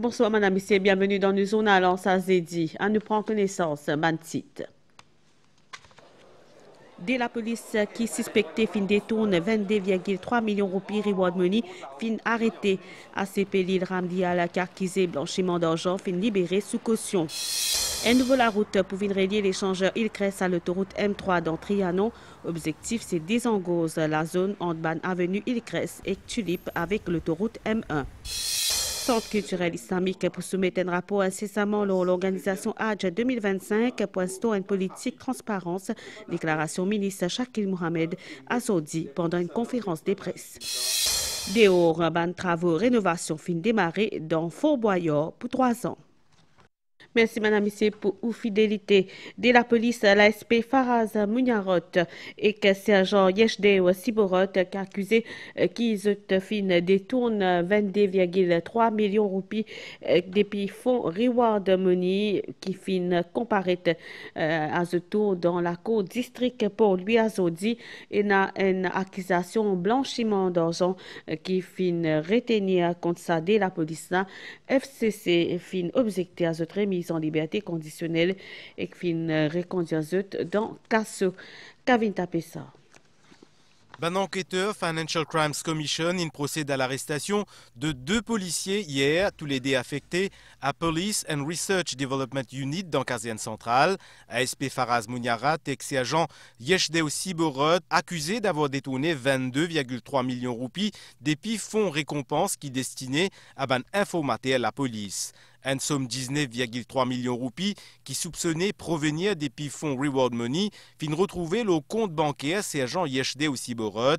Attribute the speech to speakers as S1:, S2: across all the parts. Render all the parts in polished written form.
S1: Bonsoir, madame, monsieur, bienvenue dans le journal en Sazedi. À nous prendre connaissance, Mantit. Dès la police qui suspectait fin détourne 22,3 millions de roupies reward money, fin arrêté. ACP Lille Ramdial qui accusé blanchiment d'argent, fin libéré sous caution. Un nouveau la route pour venir relier l'échangeur Hillcrest à l'autoroute M3 dans Trianon. Objectif, c'est désengauser la zone entre Ban Avenue Hillcrest et Tulipe avec l'autoroute M1. Centre culturel islamique pour soumettre un rapport incessamment lors l'organisation Hajj 2025 pour instaurer une politique transparence. Déclaration ministre Shakil Mohamed à Saudi pendant une conférence de presse. Dehors, ban travaux rénovation fin démarré dans Fort Boyard pour 3 ans. Merci, madame, monsieur, pour votre fidélité. De la police, l'ASP Faraz Mouniarot et que sergent Yeshde Siborot qui accusé qu'ils fin détourne 22,3 millions de roupies depuis fonds Reward Money qui fin comparaître à ce tour dans la cour district pour lui à Zodi et n'a une accusation blanchiment d'argent qui fin retenir contre ça de la police là. FCC fin objecté à cette remise en liberté conditionnelle et qui fin reconduire dans Casso. Kavin Tapessa.
S2: Un enquêteur Financial Crimes Commission procède à l'arrestation de 2 policiers hier, tous les deux affectés à Police and Research Development Unit dans Caserne Centrale. ASP Faraz Mouniarat et agent Yeshdeo Siborot accusés d'avoir détourné 22,3 millions de roupies depuis fonds récompenses qui destinaient à informater à la police. Une somme 19,3 millions de roupies qui soupçonnait provenir des fonds Reward Money fin retrouver le compte bancaire sergent Yeshdeo Siborot,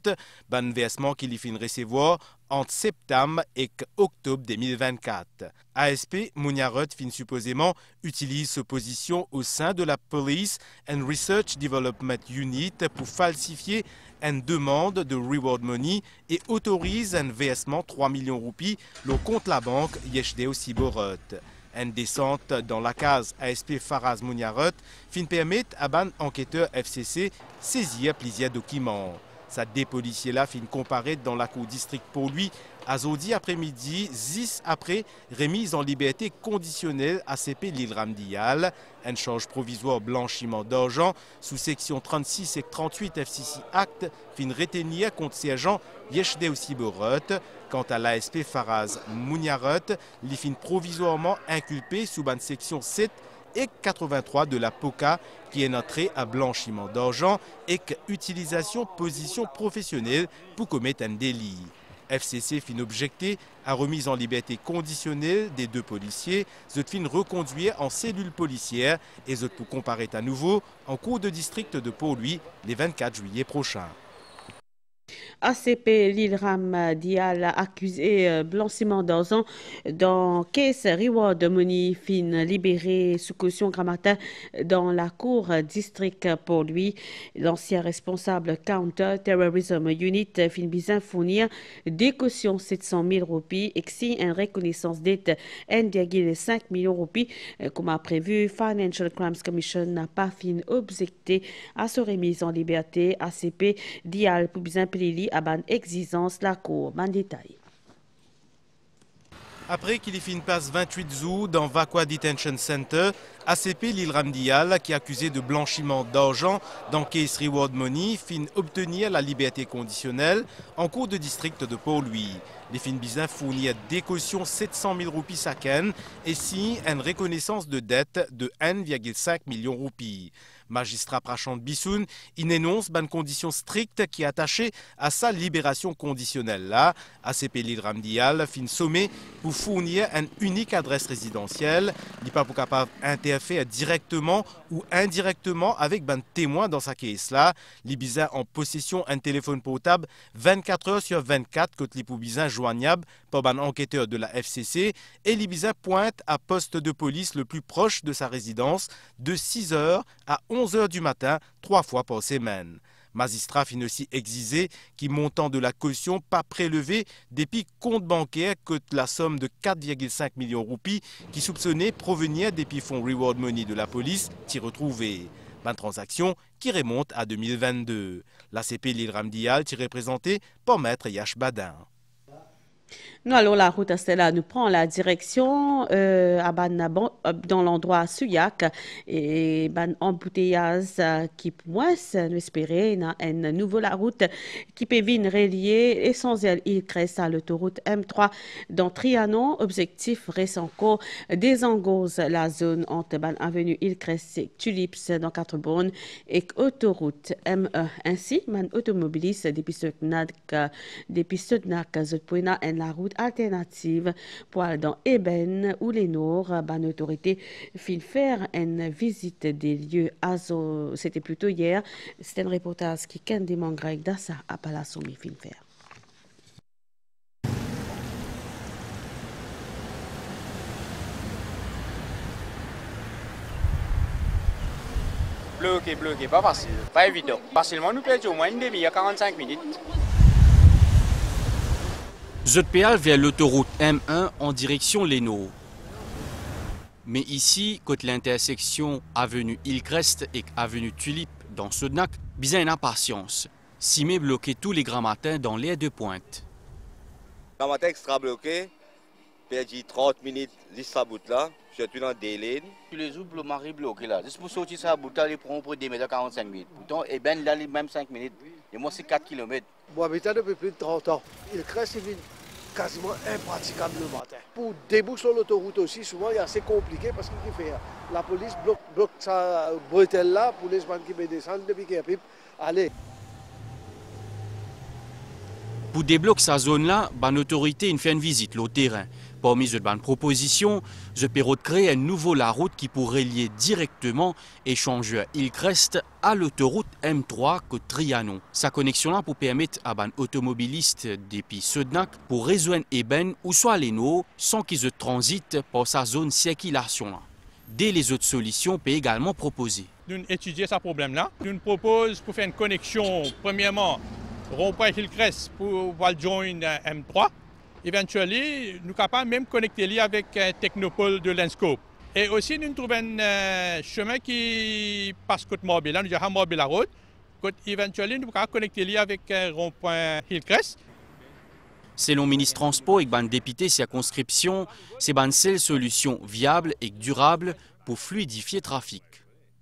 S2: versement qu'il fin recevoir entre septembre et octobre 2024. ASP Mouniarot fin supposément utilise sa position au sein de la Police and Research Development Unit pour falsifier une demande de Reward Money et autorise un versement 3 millions de roupies le compte la banque Yeshdeo Siborot. Une descente dans la case ASP Faraz Mouniarot fin permettre à ban enquêteur FCC saisir plusieurs documents. Sa des policiers là fin comparaître dans la cour district pour lui à Zodi après-midi, 10 après remise en liberté conditionnelle ACP Lille Ramdial, un charge provisoire blanchiment d'argent sous section 36 et 38 FCC Act fin retenir contre sergent Yeshdeo Siborot. Quant à l'ASP Faraz Mouniarot, il fin provisoirement inculpé sous ban section 7 et 83 de la POCA qui est entré à blanchiment d'argent et utilisation position professionnelle pour commettre un délit. FCC fin objecté à remise en liberté conditionnelle des 2 policiers, zot fin reconduire en cellule policière et zot pour comparaître à nouveau en cour de district de Port-Louis les 24 juillet prochains.
S1: ACP Lille Ramdial accusé blanchiment d'argent dans Case Reward Money fin libéré sous caution Grammatin dans la cour district pour lui. L'ancien responsable Counter Terrorism Unit fin bien fournir des cautions 700 000 roupies et si une reconnaissance dette 1,5 million de roupies comme a prévu. Financial Crimes Commission n'a pas fin objecté à sa remise en liberté. ACP Dial pour bien plili à ban exigence la cour. Ban détail.
S2: Après qu'il fin passe 28 août dans Vakwa Detention Center, ACP Lille Ramdial, qui est accusé de blanchiment d'argent dans Case Reward Money, fin obtenir la liberté conditionnelle en cour de district de Port-Louis. Les fins bizins fournir des cautions 700 000 roupies chacun et si une reconnaissance de dette de 1,5 million de roupies. Magistrat Prachant Bissoun, il énonce une condition stricte qui est attachée à sa libération conditionnelle. Là, ACP Lille Ramdial fin sommé pour fournir une unique adresse résidentielle. Il n'est pas capable d'interférer directement ou indirectement avec un témoin dans sa caisse là. Les bizins en possession d'un téléphone portable 24 heures sur 24 côté les bizins joignable par un enquêteur de la FCC et les bizins pointe à poste de police le plus proche de sa résidence de 6 heures à 11 heures du matin, 3 fois par semaine. Magistrat fin aussi exigé qui montant de la caution pas prélevé depuis compte bancaire que la somme de 4,5 millions de roupies qui soupçonnait provenir depuis fonds Reward Money de la police t'y retrouvé. Une transaction qui remonte à 2022. L'ACP Lille Ramdial t'y représenté par maître Yash Badin.
S1: Nous allons la route Stella nous prend la direction à Banabon dans l'endroit Suyak et ban embouteillage qui moins nous espérer une nouvelle la route qui peut venir relier essentiel il crée à l'autoroute M3 dans Trianon objectif reste encore désengorge la zone entre ban avenue il crée Tulips dans 4 bornes et autoroute M1 ainsi man automobiliste depuis ce zot la route alternative pour aller dans Eben ou les Nord, ban autorité fin faire une visite des lieux c'était plutôt hier, c'était un reportage qui ken des grec d'Assa à Palassomi fin faire.
S3: Bloqué, pas facile, pas évident. Facilement, nous perdons au moins une demi-heure, 45 minutes.
S4: Zotpéal vers l'autoroute M1 en direction Léno. Mais ici, côté l'intersection avenue Hillcrest et avenue Tulip dans Sodnak, bien une impatience. Simé bloqué tous les grands matins dans l'air de pointe.
S5: Grand matin extra bloqué, perdu 30 minutes juste à bout là, je suis dans des lignes.
S3: Les jours, le mari bloqué là. Juste pour sortir ça, bout là, il prend pour 2 mètres 45 minutes. Pourtant, et ben là, même 5 minutes. Et moi, c'est 4 km.
S6: Bon, habitant depuis plus de 30 ans. Il crée quasiment impraticable le matin. Pour déboucher sur l'autoroute aussi, souvent, il est assez compliqué parce qu'il fait. La police bloque sa bretelle là pour les gens qui descendent depuis qu'il y a pipe. Allez.
S4: Pour débloquer sa zone-là, l'autorité fait une visite au terrain. Parmi les propositions, je peux créer un nouveau la route qui pourrait lier directement échanger Hillcrest à l'autoroute M3 que Trianon. Sa connexion-là pour permettre à un automobiliste depuis Sodnak pour rejoindre Eben ou soit Léno sans qu'ils se transitent par sa zone circulation. Dès les autres solutions peuvent également proposer.
S7: Nous étudions ce problème-là. Nous proposons pour faire une connexion, premièrement, rond-point Hillcrest pour joindre M3. Éventuellement, nous sommes capables même de connecter avec Technopole de Lenscope. Et aussi, nous trouvons un chemin qui passe côté mobile. Nous avons mobile la route. Éventuellement, nous sommes connecter avec rond-point Hillcrest.
S4: Selon le ministre Transport et le député circonscription, c'est une seule solution viable et durable pour fluidifier le trafic.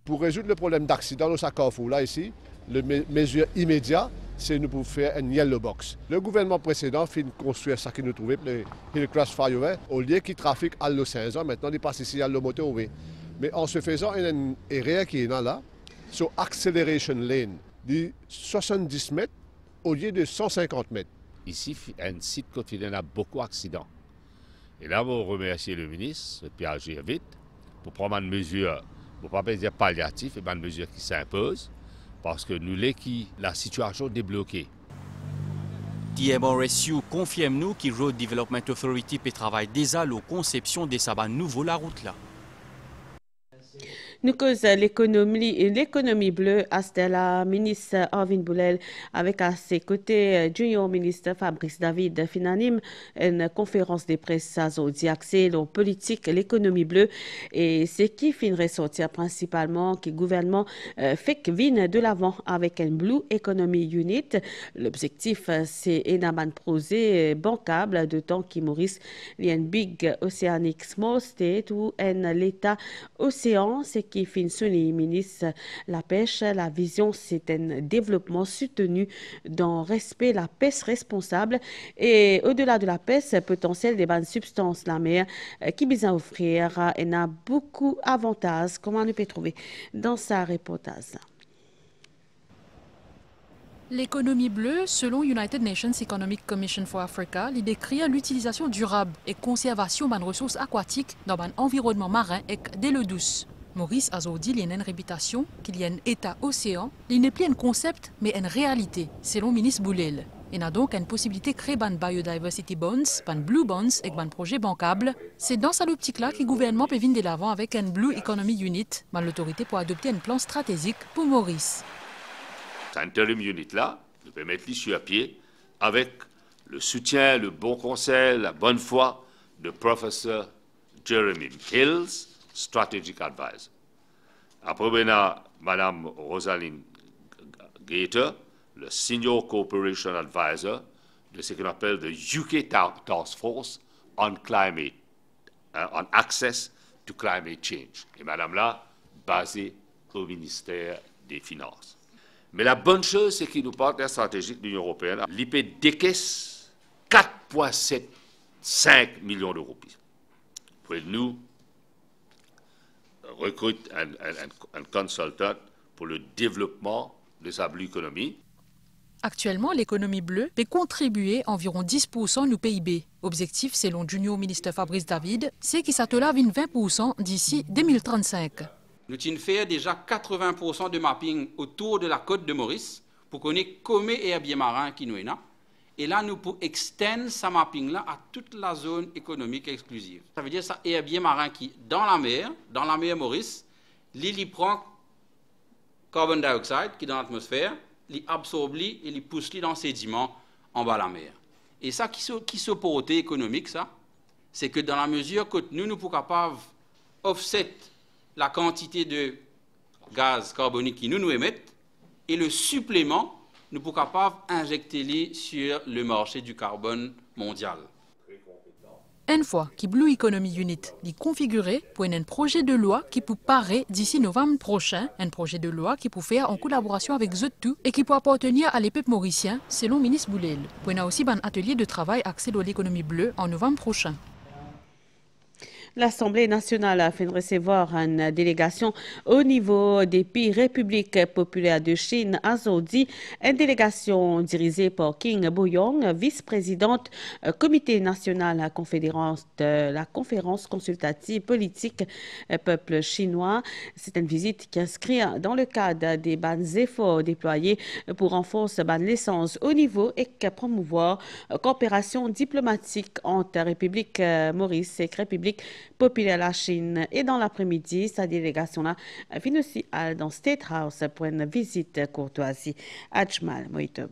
S8: Pour résoudre le problème d'accident au Carrefour, là ici, la mesure immédiate, c'est nous pour faire une yellow box. Le gouvernement précédent fait construire ça qui nous trouvait, le Hillcrest Fireway, au lieu qu'il trafique à l'eau 16 ans, maintenant il passe ici à l'eau motorway. Mais en se faisant une area qui est là, sur acceleration lane, de 70 mètres au lieu de 150 mètres.
S9: Ici, un site quotidien a beaucoup d'accidents. Et là, on remercie le ministre, puis agir vite, pour prendre une mesure, pour ne pas dire palliative, et une mesure qui s'impose. Parce que nous la situation débloquée.
S4: TMRSU confirme-nous que Road Development Authority peut travailler déjà à la conception de sa nouveau la route là.
S1: Nous cause l'économie bleue à Stella, ministre Arvin Boulel, avec à ses côtés junior ministre Fabrice David, finanime une conférence de presse à Zodi axée sur politique, l'économie bleue, et c'est qui fin ressortir principalement que le gouvernement fait que vient de l'avant avec un Blue Economy Unit. L'objectif, c'est un projet bancable de temps qui Maurice, il Big Oceanic Small State ou un l'État océan, c'est qui fin souligné ministre la pêche, la vision c'est un développement soutenu dans respect la pêche responsable et au-delà de la pêche, potentiel des bonnes substances la mer qui vient offrir et a beaucoup d'avantages comme on peut trouver dans sa reportage.
S10: L'économie bleue, selon United Nations Economic Commission for Africa, il décrit l'utilisation durable et conservation des ressources aquatiques dans un environnement marin et de l'eau douce. Maurice Azodi, il y a une réputation qu'il y a un état océan, il n'est plus un concept, mais une réalité, selon le ministre Boulel. Il y a donc une possibilité de créer un biodiversity bonds, un blue bonds et un projet bancable. C'est dans cette optique-là que le gouvernement peut venir de l'avant avec un Blue Economy Unit, l'autorité pour adopter un plan stratégique pour Maurice.
S9: Cet interim unit-là, nous peut mettre sur pied avec le soutien, le bon conseil, la bonne foi de professeur Jeremy Hills, Strategic Advisor. Après, Mme Rosaline Gator, le Senior Cooperation Advisor de ce qu'on appelle the UK Task Force on Climate, on Access to Climate Change. Et madame là, basée au ministère des Finances. Mais la bonne chose, c'est que nos partenaires stratégiques de l'Union européenne, l'IP décaisse 4,75 millions d'euros. Puis nous recrute un consultant pour le développement de sa bleue économie.
S10: Actuellement, l'économie bleue peut contribuer environ 10% du PIB. Objectif, selon Junior Ministre Fabrice David, c'est qu'il s'attelle à 20% d'ici 2035.
S11: Nous avons fait déjà 80% de mapping autour de la côte de Maurice pour connaître comment est herbier marin qui nous est là. Et là, nous pouvons extendre ce mapping-là à toute la zone économique exclusive. Ça veut dire ça herbier marin qui, dans la mer Maurice, il prend carbon dioxyde qui est dans l'atmosphère, il absorbe et il pousse dans les sédiments en bas de la mer. Et ça qui s'opporte économique, ça, c'est que dans la mesure que nous sommes capables d'offset la quantité de gaz carbonique qui nous émettent, et le supplément, nous sommes capables d'injecter sur le marché du carbone mondial.
S10: Une fois que Blue Economy Unit est configuré pour un projet de loi qui peut paraître d'ici novembre prochain, un projet de loi qui peut faire en collaboration avec Zotou et qui peut appartenir à l'EPEP mauricien, selon le ministre Boulel. Il y a aussi un atelier de travail axé sur l'économie bleue en novembre prochain.
S1: L'Assemblée nationale a fait recevoir une délégation au niveau des pays République populaire de Chine à Zodi, une délégation dirigée par King Boyong, vice-présidente comité national de la conférence consultative politique peuple chinois. C'est une visite qui inscrit dans le cadre des bons efforts déployés pour renforcer la licence au niveau et promouvoir coopération diplomatique entre République Maurice et République populaire la Chine. Et dans l'après-midi, sa délégation-là vient aussi dans State House pour une visite courtoisie. Ajmal Moïtob.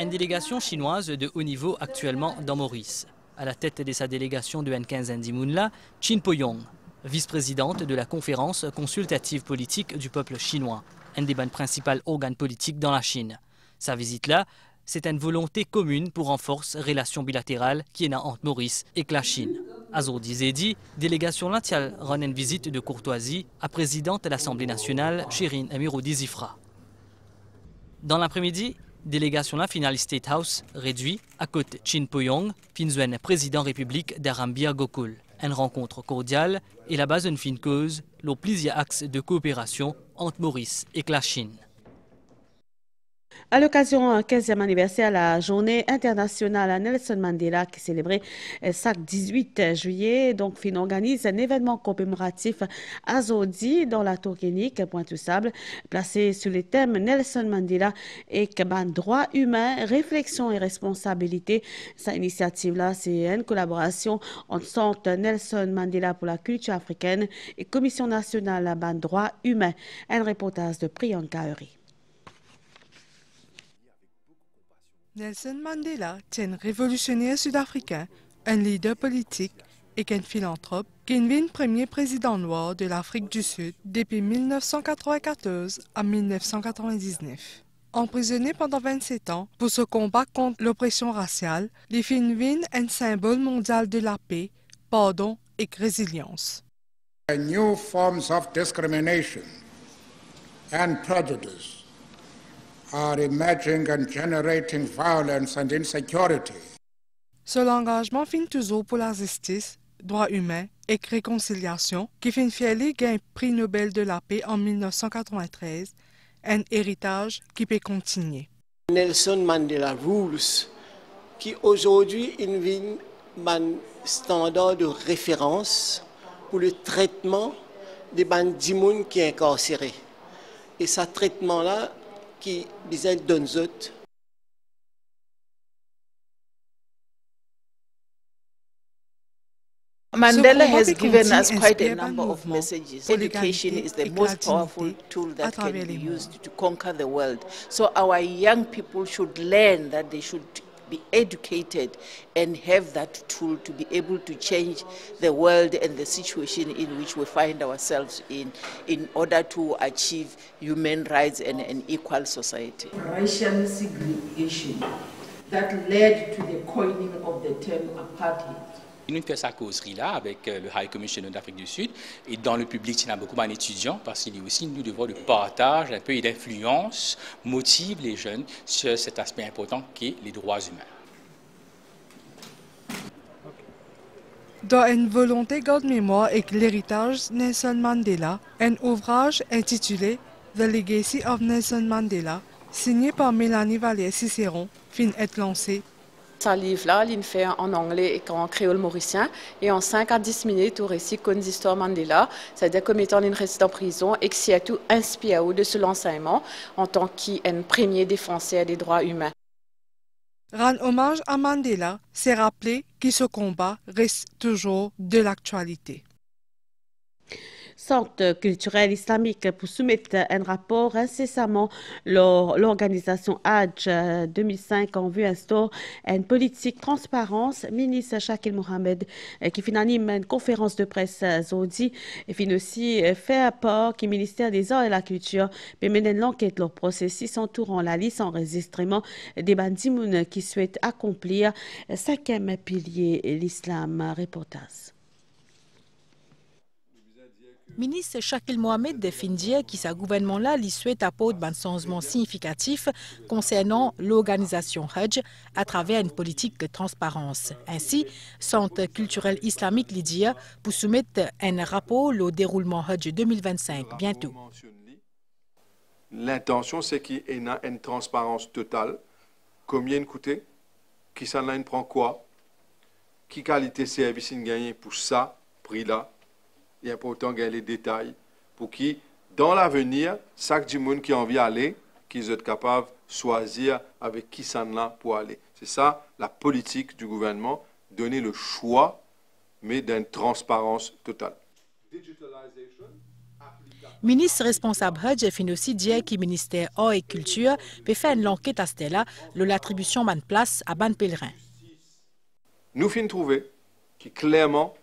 S12: Une délégation chinoise de haut niveau actuellement dans Maurice. À la tête de sa délégation de N15 Ndimounla, Chin Po-yong, vice-présidente de la conférence consultative politique du peuple chinois, un des principaux organes politiques dans la Chine. Sa visite-là, c'est une volonté commune pour renforcer les relations bilatérales qui est entre Maurice et la Chine. Azordi Zedi, délégation latiale rend une visite de courtoisie à présidente de l'Assemblée nationale, Shirin Amirodi Zifra. Dans l'après-midi, délégation la finale State House réduit à côté Chin Po-yong, Pinzuen président République d'Arambir Gokul. Une rencontre cordiale et la base d'une fine cause, le plusieurs axes de coopération entre Maurice et la Chine.
S1: À l'occasion du 15e anniversaire de la journée internationale à Nelson Mandela qui est célébrée chaque 18 juillet, donc FIN organise un événement commémoratif à Zodi dans la tour clinique Pointe-Sable, placé sur le thème Nelson Mandela et droits humains, réflexion et responsabilité. Cette initiative-là, c'est une collaboration entre Centre Nelson Mandela pour la culture africaine et Commission nationale à droits humains. Un reportage de Priyanka Uri.
S13: Nelson Mandela est un révolutionnaire sud-africain, un leader politique et un philanthrope qui est le premier président noir de l'Afrique du Sud depuis 1994 à 1999. Emprisonné pendant 27 ans pour ce combat contre l'oppression raciale, il est un symbole mondial de la paix, pardon et résilience.
S14: New forms of discrimination and prejudice are emerging and generating violence and insecurity.
S13: Son engagement finit toujours pour la justice, droits humains et réconciliation, qui finit fier gain prix Nobel de la paix en 1993, un héritage qui peut continuer.
S15: Nelson Mandela Rules, qui aujourd'hui est un standard de référence pour le traitement des bandits qui sont incarcérés. Et ce traitement-là, qui disait Donzot.
S16: Mandela has given us quite a number of messages. Education is the most powerful tool that can be used to conquer the world. So our young people should learn that they should be educated and have that tool to be able to change the world and the situation in which we find ourselves in order to achieve human rights and an equal society.
S17: Racial segregation that led to the coining of the term apartheid.
S18: Nous faisons sa causerie-là avec le High Commissioner d'Afrique du Sud et dans le public, il y a beaucoup d'étudiants parce qu'il y a aussi nous devrons de partage un peu et d'influence motive les jeunes sur cet aspect important qu'est les droits humains.
S13: Dans une volonté garde-mémoire et l'héritage Nelson Mandela, un ouvrage intitulé The Legacy of Nelson Mandela, signé par Mélanie Vallière-Cicéron, fin est lancé.
S19: Ce livre-là, il fait en anglais et en créole mauricien, et en 5 à 10 minutes, au récit qu'on l'histoire Mandela, c'est-à-dire comme étant une résidence en prison, et qui a tout inspiré de ce l'enseignement en tant qu'un premier défenseur des droits humains.
S13: Rendre hommage à Mandela, c'est rappeler que ce combat reste toujours de l'actualité.
S1: Centre culturel islamique pour soumettre un rapport incessamment l'organisation Hajj 2005 en vue instaure une politique transparence. Ministre Shakil Mohamed qui anime une conférence de presse aujourd'hui et fin aussi fait apport que le ministère des Arts et la Culture peut mener l'enquête leur processus entourant la liste enregistrement des bandits qui souhaitent accomplir 5e pilier l'islam. Reportage.
S20: Ministre Shakil Mohamed définit dire que ce gouvernement-là lui souhaite apporter un changement significatif concernant l'organisation Hajj à travers une politique de transparence. Ainsi, Centre culturel islamique lui dit pour soumettre un rapport au déroulement Hajj 2025 bientôt.
S21: L'intention, c'est qu'il y ait une transparence totale. Combien il coûte, qui s'en prend quoi, qui qualité service il gagne pour ça, prix-là. Il est important de gagner les détails pour qui, dans l'avenir, chaque monde qui a envie d'aller, qu'ils soient capables de choisir avec qui s'en là pour aller. C'est ça la politique du gouvernement, donner le choix, mais d'une transparence totale.
S20: Ministre responsable Hajj fin aussi dit que le ministère Art et Culture peut faire une enquête à ce là l'attribution de place à ban pèlerin.
S21: Nous finissons trouver qui clairement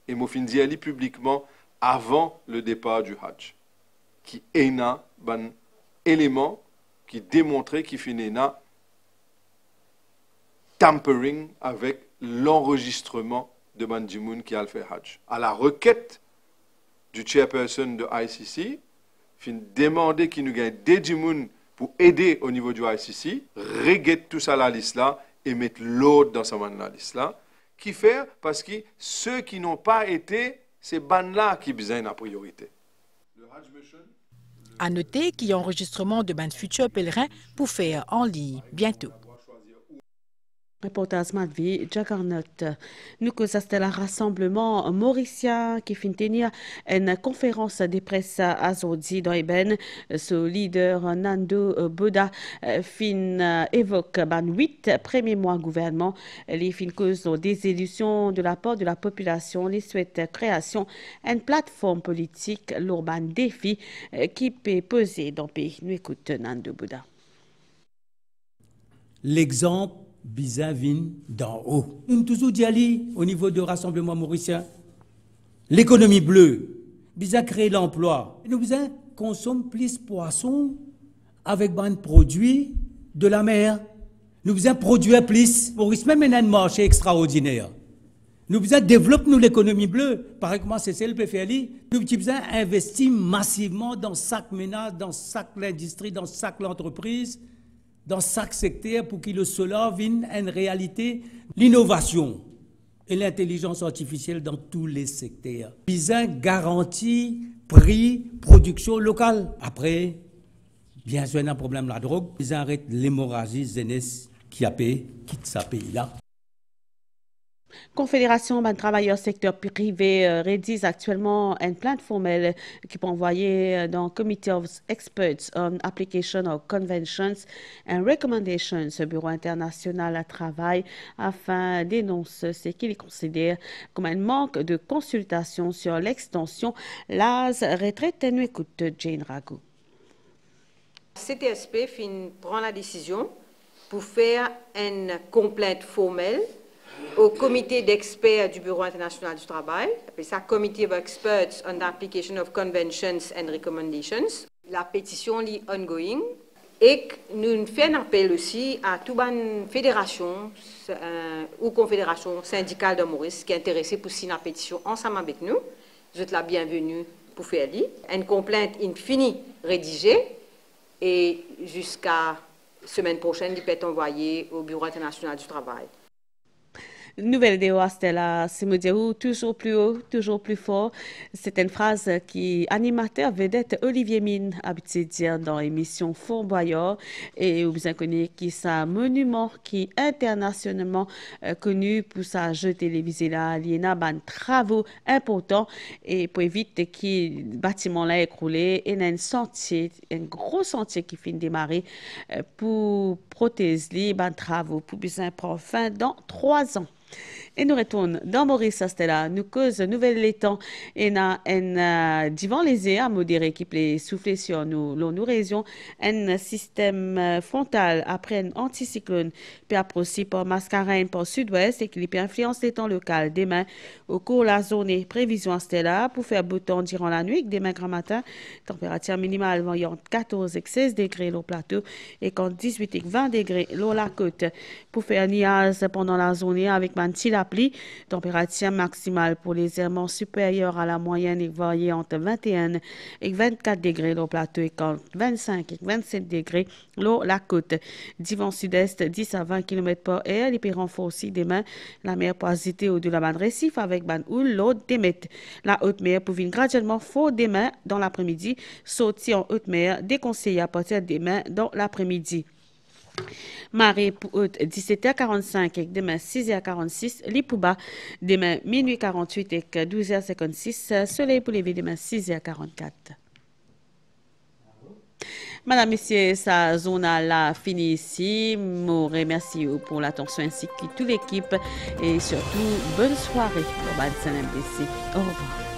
S21: et moi fin dire publiquement avant le départ du Hajj qui est un élément qui démontrait qu'il finit un tampering avec l'enregistrement de Bandimoun qui a fait Hajj. À la requête du chairperson de ICC, fin demander qu'il nous gagne des Djimoun pour aider au niveau du ICC, reguette tout ça à la liste là et mettre l'autre dans sa liste là. Qui fait parce que ceux qui n'ont pas été, c'est ban-là qui besoin en priorité.
S20: À noter qu'il y a enregistrement de ban futurs pèlerins pour faire en ligne bientôt.
S1: Reportage Madvi, Jagarnot. Nous que c'était le rassemblement mauricien qui finit tenir une conférence de presse à Zodi dans Eben. Ce leader Nando Boda fin évoque 8 premiers mois gouvernement. Les fin cause de désillusion de la part de la population. Les souhaite création d'une plateforme politique, l'urban défi qui peut peser dans le pays. Nous écoutons Nando Boda.
S22: L'exemple Biza vient d'en haut. Nous avons toujours dit au niveau du rassemblement mauricien, l'économie bleue, Biza crée l'emploi. Nous consommons plus de poissons avec des produits de la mer. Nous avons produire plus. Maurice même un marché extraordinaire. Nous développer l'économie bleue. Par exemple, c'est le PFLI. Nous avons investir massivement dans chaque ménage, dans chaque industrie, dans chaque entreprise, dans chaque secteur pour que le solaire vienne en réalité l'innovation et l'intelligence artificielle dans tous les secteurs. Bizarre garantie, prix, production locale. Après, bien sûr, il y a un problème de la drogue. Ils arrêtent l'hémorragie jeunesse qui a payé, quitte ce pays-là.
S1: Confédération des travailleurs secteur privé rédige actuellement une plainte formelle qui peut envoyer dans le Committee of Experts on Application of Conventions and Recommendations au Bureau international du travail afin d'énoncer ce qu'il considère comme un manque de consultation sur l'extension l'âge retraite. Nous écoute Jane Rago.
S23: CTSP prend la décision
S2: pour faire une complainte formelle au comité d'experts du Bureau international du travail, appelé ça Committee of Experts on the Application of Conventions and Recommendations. La pétition est ongoing et nous faisons un appel aussi à toute une fédération ou confédération syndicale de Maurice qui est intéressée pour signer la pétition ensemble avec nous. Vous êtes la bienvenue pour faire lire. Une complainte infinie rédigée et jusqu'à semaine prochaine, il peut être envoyé au Bureau international du travail.
S1: Nouvelle de Stella, c'est me dire toujours plus haut, toujours plus fort. C'est une phrase qui animateur vedette Olivier Mine habitué dire dans l'émission Fort Boyard et vous bien connu qui est un monument qui est internationalement connu pour sa jeu télévisé là. Il y a des travaux importants et pour éviter que le bâtiment là écroulé et un sentier, un gros sentier qui finit de démarrer pour protéger les travaux pour bien prendre fin dans 3 ans. Et nous retournons dans Maurice Stella. Nous cause nouvelle l'étang et devant les airs modérés qui peut souffler sur nous. Nous régions un système frontal après un anticyclone puis approché par Mascareignes par sud-ouest et qui peut influencer l'étang local. Demain, au cours de la journée, prévision Stella pour faire beau temps durant la nuit. Demain grand matin, température minimale voyant 14 et 16 degrés au plateau et 18 et 20 degrés sur la côte. Pour faire nuage pendant la journée avec la pluie, température maximale pour les errements supérieure à la moyenne et variée entre 21 et 24 degrés au plateau et 25 et 27 degrés sur la côte. Du vent sud-est 10 à 20 km par heure, il peut renforcer demain la mer pour agiter au-delà de Récif avec ban houle l'autre démet. La haute mer pour venir graduellement fort demain dans l'après-midi, sortir en haute mer déconseillé à partir de demain dans l'après-midi. Marée pour haute 17h45 et demain 6h46, Lipouba demain minuit 48 et 12h56, soleil pour lever demain 6h44. Madame, Messieurs, sa zone là fini ici. Je vous remercie pour l'attention ainsi que toute l'équipe et surtout bonne soirée pour BAD MDC. Au revoir.